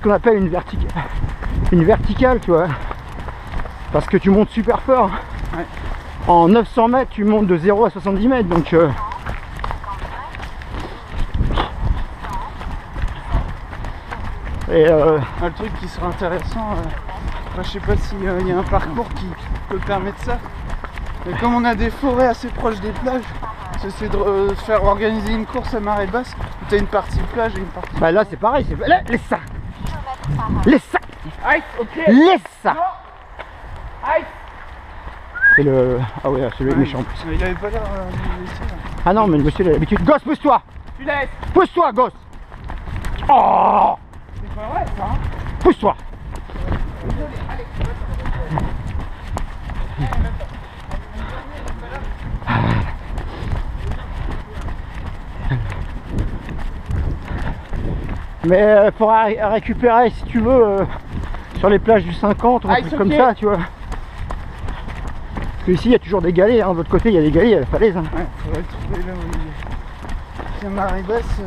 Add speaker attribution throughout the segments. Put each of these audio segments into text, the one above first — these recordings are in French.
Speaker 1: ce qu'on appelle une verticale, tu vois. Parce que tu montes super fort.
Speaker 2: Ouais.
Speaker 1: En 900 mètres, tu montes de 0 à 70 mètres. Donc,
Speaker 2: Le truc qui sera intéressant, je sais pas s'il y a un parcours qui peut permettre ça. Mais comme on a des forêts assez proches des plages, c'est de faire organiser une course à marée basse où tu as une partie plage et une partie...
Speaker 1: bah là c'est pareil, là, laisse ça. Laisse ça.
Speaker 2: Aïe, ok.
Speaker 1: Laisse ça.
Speaker 2: Aïe.
Speaker 1: C'est le... Ah ouais, celui-là est méchant en plus.
Speaker 2: Mais il avait pas l'air de laisser là.
Speaker 1: Ah non, mais le monsieur il a l'habitude. Gosse, pousse-toi.
Speaker 2: Tu laisses.
Speaker 1: Pousse-toi, gosse. Oh,
Speaker 2: C'est pas vrai ça, hein.
Speaker 1: pousse-toi. Mais il faudra récupérer si tu veux sur les plages du 50 ou un truc comme ça, tu vois. Parce que ici il y a toujours des galets, hein. De l'autre côté il y a des galets à la falaise. Hein.
Speaker 2: Ouais, faudrait trouver là où il y a marée basse.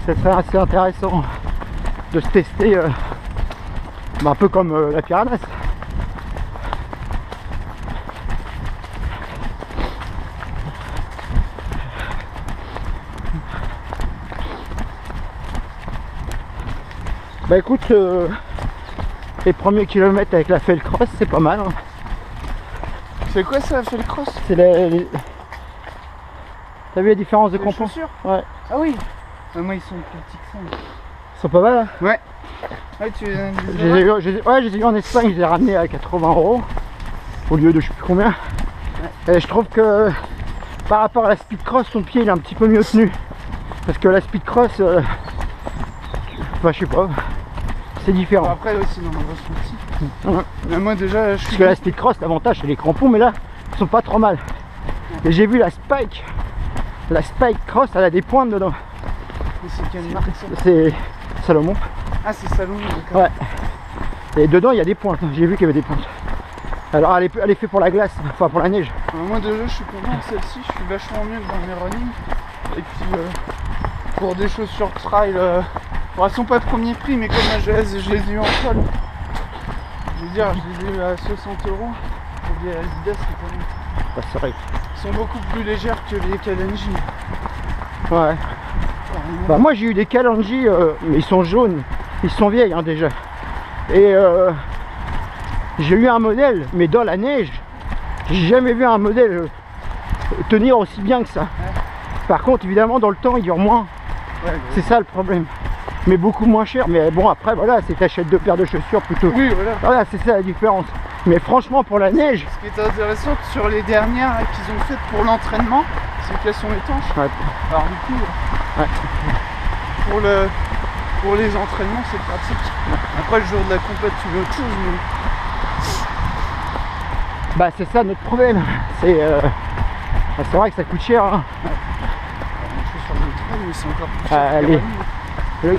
Speaker 1: Ça serait assez intéressant de se tester un peu comme la Pyrénées. Bah écoute, les premiers kilomètres avec la Fellcross c'est pas mal. Hein.
Speaker 2: C'est quoi ça, fait le cross?
Speaker 1: C'est T'as vu la différence de
Speaker 2: Les
Speaker 1: crampons?
Speaker 2: chaussures?
Speaker 1: Ouais.
Speaker 2: Ah oui. Moi ils sont plus petits que ça.
Speaker 1: Ils sont pas mal. Hein.
Speaker 2: Ouais. Ouais, tu
Speaker 1: je les ai eu en Espagne, je les ai ramenés à 80 € au lieu de je sais plus combien. Ouais. Et je trouve que par rapport à la speedcross, son pied il est un petit peu mieux tenu. Parce que la speedcross, enfin je sais pas, c'est différent.
Speaker 2: Bon, après aussi dans le ressenti. Ouais. Mais moi déjà je suis...
Speaker 1: Parce que la speedcross, l'avantage c'est les crampons, mais là ils sont pas trop mal. Et j'ai vu la Spike Cross, elle a des pointes dedans.
Speaker 2: C'est quelle marque ça?
Speaker 1: C'est Salomon.
Speaker 2: Ah c'est Salomon, d'accord.
Speaker 1: Ouais. Et dedans il y a des pointes, j'ai vu qu'il y avait des pointes. Alors elle est faite pour la glace, enfin pour la neige.
Speaker 2: Moi déjà je suis content de celle-ci, je suis vachement mieux que dans mes running. Et puis pour des chaussures trail, bon, elles sont pas de premier prix, mais comme je les ai eu en solde. Je veux dire, je les ai eu à 60 €. Pour des Adidas, c'est pas mal.
Speaker 1: Bah, c'est vrai.
Speaker 2: Ils sont beaucoup plus légères que les Kalenji.
Speaker 1: Ouais. Bah moi j'ai eu des Kalenji, mais ils sont jaunes, ils sont vieilles hein, déjà. Et j'ai eu un modèle, mais dans la neige, j'ai jamais vu un modèle tenir aussi bien que ça. Ouais. Par contre évidemment dans le temps il dure moins. Ouais, ouais. C'est ça le problème. Mais beaucoup moins cher. Mais bon après voilà, c'est t'achètes 2 paires de chaussures plutôt.
Speaker 2: Oui voilà.
Speaker 1: Voilà, c'est ça la différence. Mais franchement pour la neige.
Speaker 2: Ce qui est intéressant sur les dernières qu'ils ont faites pour l'entraînement, c'est qu'elles sont étanches. Ouais. Alors du coup, ouais. Pour les entraînements c'est pratique. Après le jour de la compète tu veux autre chose mais...
Speaker 1: Bah c'est ça notre problème. C'est vrai que ça coûte cher. Hein. Ouais.
Speaker 2: Mais c'est encore plus cher.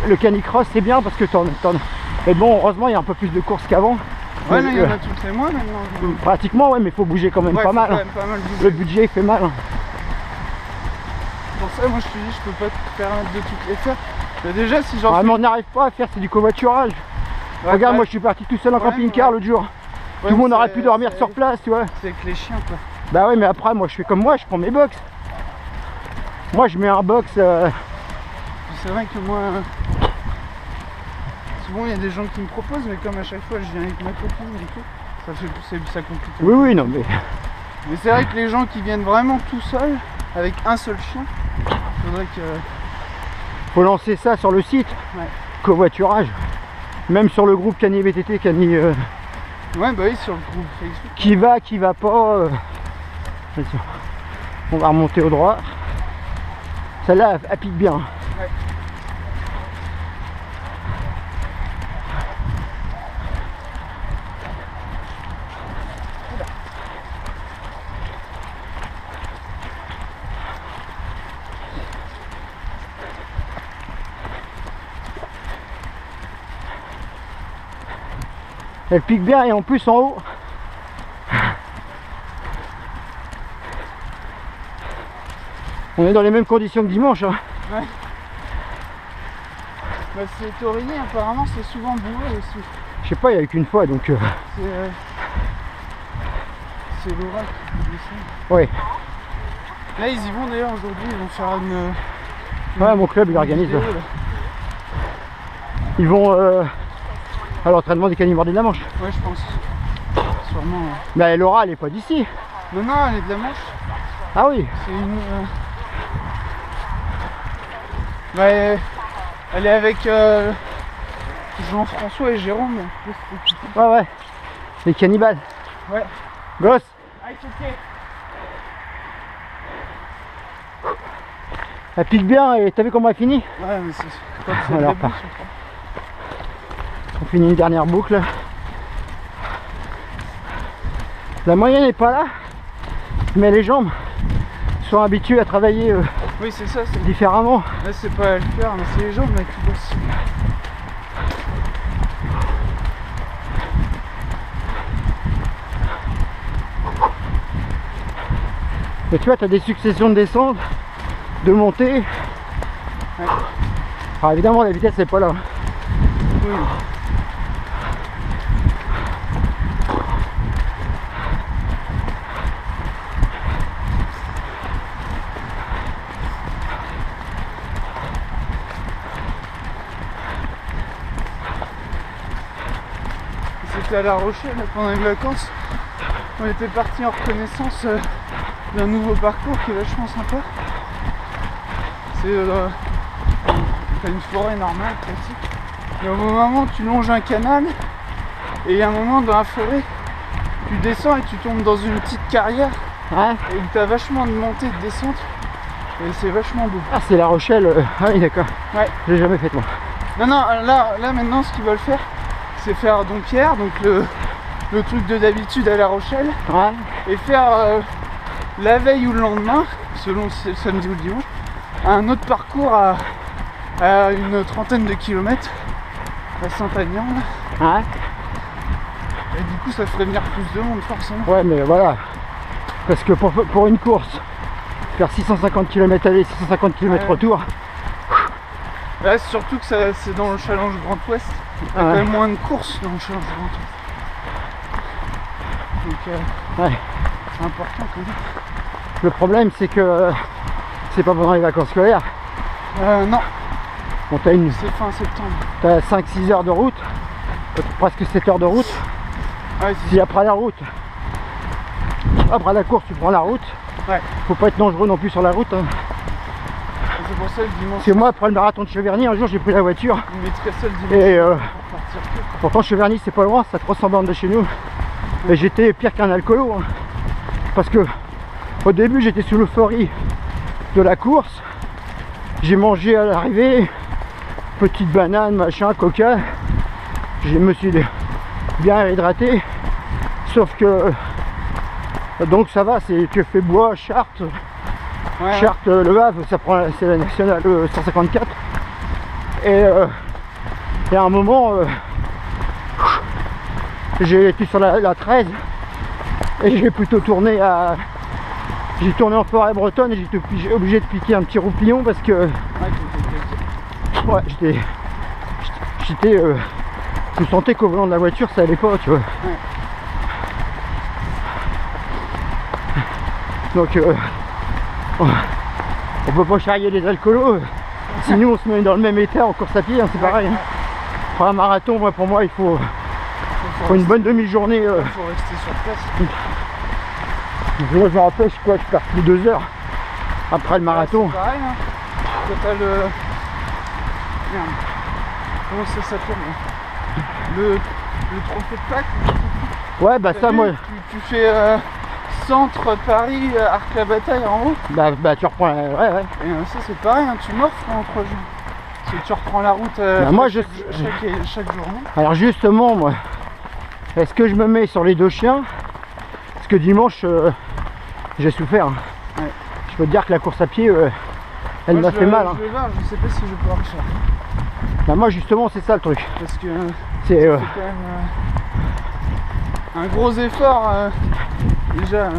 Speaker 1: Le canicross c'est bien parce que mais bon heureusement il y a un peu plus de courses qu'avant.
Speaker 2: Ouais mais il y en a tous les mois maintenant.
Speaker 1: Pratiquement ouais mais il faut bouger quand même pas mal. Hein.
Speaker 2: Pas mal
Speaker 1: le budget il fait mal. Hein.
Speaker 2: Pour ça moi je te dis je peux pas te permettre de toutes les faire. Mais déjà si j'en
Speaker 1: fais... mais on n'arrive pas à faire, c'est du covoiturage. Ouais, regarde moi je suis parti tout seul en camping-car l'autre jour. Tout le monde aurait pu dormir sur place tu vois.
Speaker 2: C'est avec les chiens quoi.
Speaker 1: Bah ouais mais après moi je fais comme moi, je prends mes box. Moi je mets un box.
Speaker 2: C'est vrai que moi, souvent il y a des gens qui me proposent, mais comme à chaque fois je viens avec ma copine et tout, ça complique.
Speaker 1: Oui oui non mais...
Speaker 2: Mais c'est vrai que les gens qui viennent vraiment tout seuls, avec un seul chien, faudrait que...
Speaker 1: Faut lancer ça sur le site, ouais. Covoiturage. Même sur le groupe Cani VTT, Cani...
Speaker 2: Ouais bah oui sur le groupe Facebook.
Speaker 1: Qui va pas... On va remonter au droit. Celle-là elle pique bien. Ouais. Elle pique bien et en plus en haut. On est dans les mêmes conditions que dimanche. Hein. Ouais.
Speaker 2: Bah, c'est Torigny, apparemment, c'est souvent boueux aussi.
Speaker 1: Je sais pas, il n'y a eu qu'une fois donc.
Speaker 2: C'est Laura qui dit ça.
Speaker 1: Ouais.
Speaker 2: Là, ils y vont d'ailleurs aujourd'hui, ils vont faire une
Speaker 1: Ouais, mon club il organise.
Speaker 2: vidéo, là.
Speaker 1: Ils vont à l'entraînement des Canimardés de la Manche.
Speaker 2: Ouais, je pense. Sûrement. Ouais.
Speaker 1: Mais Laura, elle est pas d'ici.
Speaker 2: Non, non, elle est de la Manche.
Speaker 1: Ah oui.
Speaker 2: C'est une. Bah, elle est avec Jean-François et Jérôme.
Speaker 1: Ouais, ouais. Les cannibales.
Speaker 2: Ouais.
Speaker 1: Gosse.
Speaker 2: Ah, it's okay.
Speaker 1: Elle pique bien et t'as vu comment elle finit?
Speaker 2: Ouais, mais c'est quand c'est le
Speaker 1: Alors,
Speaker 2: début,
Speaker 1: pas.
Speaker 2: surtout.
Speaker 1: On finit une dernière boucle. La moyenne n'est pas là, mais les jambes sont habituées à travailler
Speaker 2: Oui, c'est ça. C'est...
Speaker 1: différemment.
Speaker 2: Là, c'est pas à le faire, mais c'est les jambes là, qui bossent.
Speaker 1: Et tu vois, tu as des successions de descentes, de montées.
Speaker 2: Ouais.
Speaker 1: Alors évidemment, la vitesse n'est pas là.
Speaker 2: Oui. C'était à La Rochelle pendant les vacances. On était parti en reconnaissance d'un nouveau parcours qui est vachement sympa. C'est t'as une forêt normale, classique. Et au moment où tu longes un canal, et il y a un moment dans la forêt, tu descends et tu tombes dans une petite carrière,
Speaker 1: Ouais.
Speaker 2: et où t'as vachement de montée et de descente, et c'est vachement beau.
Speaker 1: Ah, c'est La Rochelle. Ah oui, d'accord.
Speaker 2: Ouais.
Speaker 1: Je l'ai jamais fait moi.
Speaker 2: Non, non, là maintenant ce qu'ils veulent faire, c'est faire Dompierre, donc le truc de d'habitude à La Rochelle,
Speaker 1: Ouais.
Speaker 2: et faire la veille ou le lendemain, selon si c'est le samedi ou le dimanche, un autre parcours à une trentaine de kilomètres à Saint-Agnan.
Speaker 1: Ouais.
Speaker 2: Et du coup ça ferait venir plus de monde forcément.
Speaker 1: Ouais, mais voilà. Parce que pour une course, faire 650 km aller, 650 km
Speaker 2: Ouais.
Speaker 1: retour,
Speaker 2: Là c'est surtout que c'est dans le Challenge Grand Ouest. Il y a
Speaker 1: Ouais.
Speaker 2: quand même moins de courses dans le Challenge Grand Ouest. Donc
Speaker 1: ouais.
Speaker 2: c'est important quand même.
Speaker 1: Le problème c'est que c'est pas pendant les vacances scolaires.
Speaker 2: Non,
Speaker 1: Bon, t'as
Speaker 2: c'est fin septembre.
Speaker 1: 5-6 heures de route, presque 7 heures de route.
Speaker 2: Ouais,
Speaker 1: Si après la route, après la course tu prends la route,
Speaker 2: Ouais.
Speaker 1: faut pas être dangereux non plus sur la route. Hein.
Speaker 2: c'est pour ça le dimanche.
Speaker 1: Parce que moi après le marathon de Cheverny, un jour j'ai pris la voiture
Speaker 2: Il mettrait ça le dimanche
Speaker 1: et
Speaker 2: pour partir tôt.
Speaker 1: pourtant Cheverny c'est pas loin, c'est à 300 bornes de chez nous. Et j'étais pire qu'un alcoolo. Hein. Parce que au début j'étais sous l'euphorie de la course. J'ai mangé à l'arrivée, petite banane, machin, coca. Je me suis bien réhydraté. Sauf que donc ça va, tu fais bois, Chartres,
Speaker 2: Ouais,
Speaker 1: Chartres, Le Havre, ça prend c'est la nationale 154. Et à un moment j'ai été sur la 13 et j'ai plutôt tourné à. J'ai tourné en forêt bretonne et j'étais obligé de piquer un petit roupillon parce que
Speaker 2: ouais,
Speaker 1: ouais, je sentais qu'au volant de la voiture ça allait pas, tu vois.
Speaker 2: Ouais.
Speaker 1: Donc on peut pas charrier les alcoolos, sinon on se met dans le même état en course à pied, hein, c'est pareil. Hein. Pour un marathon, moi, pour moi il faut une bonne demi-journée.
Speaker 2: Faut rester sur place.
Speaker 1: Moi je me rappelle, je suis parti 2 heures après le marathon.
Speaker 2: Ouais, c'est pareil, hein. Quand t'as le. Merde. Comment ça s'appelle là le trophée de Pâques.
Speaker 1: Ouais, bah
Speaker 2: T'as
Speaker 1: ça
Speaker 2: vu,
Speaker 1: moi,
Speaker 2: tu fais centre Paris, Arc la Bataille en haut.
Speaker 1: bah tu reprends, ouais, ouais.
Speaker 2: Et ça c'est pareil, hein, tu morfles en 3 jours. Parce que tu reprends la route
Speaker 1: Bah, moi,
Speaker 2: chaque journée.
Speaker 1: Alors justement, moi, est-ce que je me mets sur les 2 chiens? Parce que dimanche, j'ai souffert. Hein.
Speaker 2: Ouais.
Speaker 1: Je peux te dire que la course à pied, elle
Speaker 2: Moi,
Speaker 1: m'a fait mal. Hein.
Speaker 2: Je vais voir, je sais pas si je vais pouvoir le faire.
Speaker 1: Bah, moi justement, c'est ça le truc.
Speaker 2: Parce que
Speaker 1: C'est
Speaker 2: c'est quand même un gros effort déjà.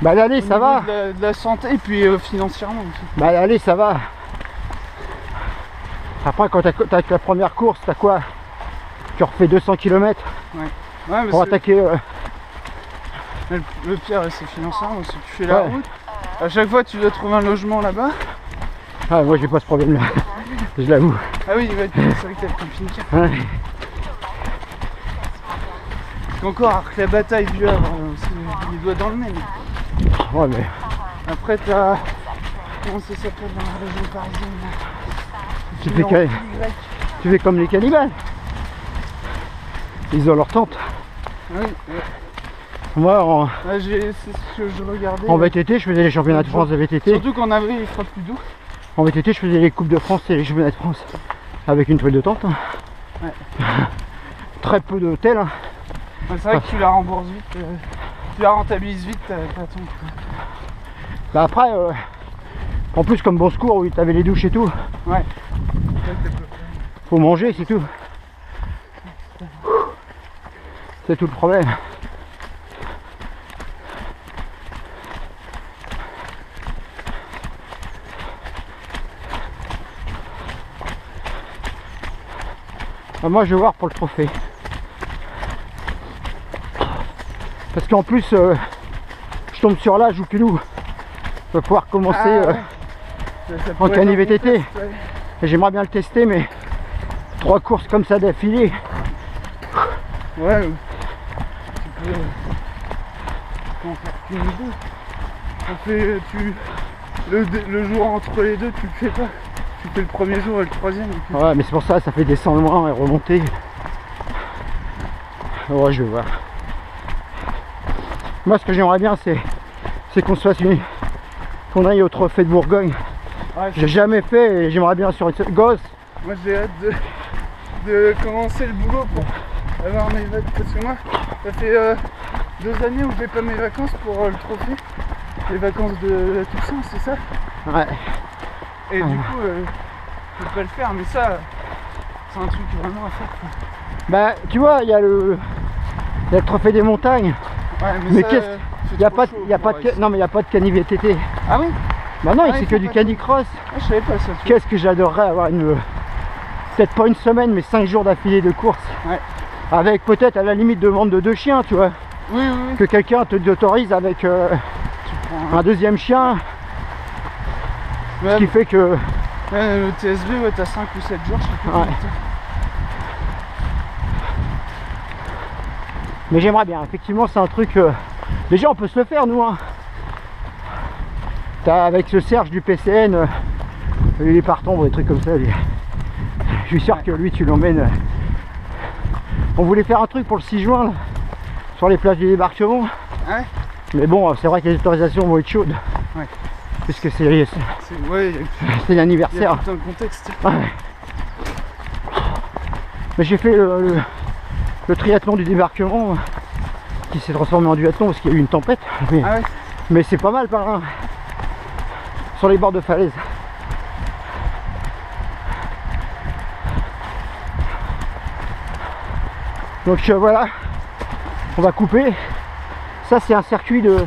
Speaker 1: bah l'aller ça
Speaker 2: Au
Speaker 1: va.
Speaker 2: niveau de la santé et puis financièrement aussi.
Speaker 1: Bah l'aller ça va. Après, quand t'as la première course, t'as quoi? Tu refais 200 km
Speaker 2: Ouais, mais
Speaker 1: pour attaquer.
Speaker 2: Le pire, c'est financièrement, c'est que tu fais la route. À chaque fois, tu dois trouver un logement là-bas.
Speaker 1: Ah, moi, j'ai pas ce problème-là. Je l'avoue.
Speaker 2: Ah oui, c'est vrai que t'as le camping-car.
Speaker 1: Ouais.
Speaker 2: Encore, avec la bataille du Havre, c'est les doigts dans le nez.
Speaker 1: Ouais, mais
Speaker 2: Après, t'as. Comment ça s'appelle dans la région parisienne là
Speaker 1: tu fais comme les cannibales. Ils ont leur tente.
Speaker 2: Oui,
Speaker 1: Moi,
Speaker 2: c'est ce que je regardais.
Speaker 1: en VTT, je faisais les championnats de France de VTT.
Speaker 2: Surtout qu'en avril, il fera plus doux.
Speaker 1: En VTT, je faisais les Coupes de France et les championnats de France avec une toile de tente. Hein.
Speaker 2: Ouais.
Speaker 1: Très peu d'hôtels. Hein.
Speaker 2: Ouais, c'est vrai que tu la rembourses vite, tu la rentabilises vite, t'as ton.
Speaker 1: Bah après, en plus comme bon secours, oui, t'avais les douches et tout.
Speaker 2: Ouais.
Speaker 1: Faut manger, c'est tout. C'est tout le problème. Ah, moi je vais voir pour le trophée. Parce qu'en plus, je tombe sur l'âge où Pilou va pouvoir commencer en cani VTT.
Speaker 2: Ouais.
Speaker 1: Et j'aimerais bien le tester, mais 3 courses comme ça d'affilée.
Speaker 2: Ouais, tu peux en faire qu'une ou deux. On fait, le jour entre les deux, tu le fais pas. Tu fais le premier jour et le troisième. Et puis...
Speaker 1: Ouais, mais c'est pour ça, ça fait descendre loin et remonter. Ouais, je vais voir. Moi, ce que j'aimerais bien, c'est qu'on se fasse qu'on aille au trophée de Bourgogne.
Speaker 2: Ouais,
Speaker 1: j'ai jamais fait et j'aimerais bien sur une gosse.
Speaker 2: Moi, j'ai hâte de commencer le boulot pour avoir mes vacances. Parce que moi, ça fait 2 années où je n'ai pas mes vacances pour le trophée. Les vacances de la Toussaint, c'est ça?
Speaker 1: Ouais.
Speaker 2: Et du coup, je peux pas le faire, mais ça, c'est un truc vraiment à faire. Quoi.
Speaker 1: Bah, tu vois, il y a le trophée des montagnes.
Speaker 2: Ouais,
Speaker 1: mais qu'est-ce il n'y a pas de non, mais il n'y a pas de cani VTT.
Speaker 2: Ah oui?
Speaker 1: Bah non, c'est que du canicross.
Speaker 2: Ah, je savais pas ça.
Speaker 1: Qu'est-ce que j'adorerais avoir peut-être pas une semaine, mais 5 jours d'affilée de course.
Speaker 2: Ouais.
Speaker 1: Avec peut-être à la limite de vente de 2 chiens, tu vois.
Speaker 2: Oui, oui, oui.
Speaker 1: Que quelqu'un te autorise avec un deuxième chien.
Speaker 2: Ouais,
Speaker 1: ce qui fait que...
Speaker 2: Ouais, le TSB, ouais, t'as 5 ou 7 jours, je sais plus.
Speaker 1: Ouais. Mais j'aimerais bien, effectivement, c'est un truc... Déjà, on peut se le faire, nous. Hein. T'as avec ce Serge du PCN, il est partant pour des trucs comme ça. Lui. Je suis sûr que lui, tu l'emmènes... On voulait faire un truc pour le 6 juin, là, sur les plages du débarquement.
Speaker 2: Ouais.
Speaker 1: Mais bon, c'est vrai que les autorisations vont être chaudes.
Speaker 2: Ouais.
Speaker 1: Puisque c'est l'anniversaire.
Speaker 2: Il y a tout un contexte.
Speaker 1: Ouais. Mais j'ai fait le triathlon du débarquement qui s'est transformé en duathlon parce qu'il y a eu une tempête. Mais,
Speaker 2: ah ouais.
Speaker 1: Mais c'est pas mal par là. Sur les bords de falaise. Donc voilà, on va couper. Ça c'est un circuit de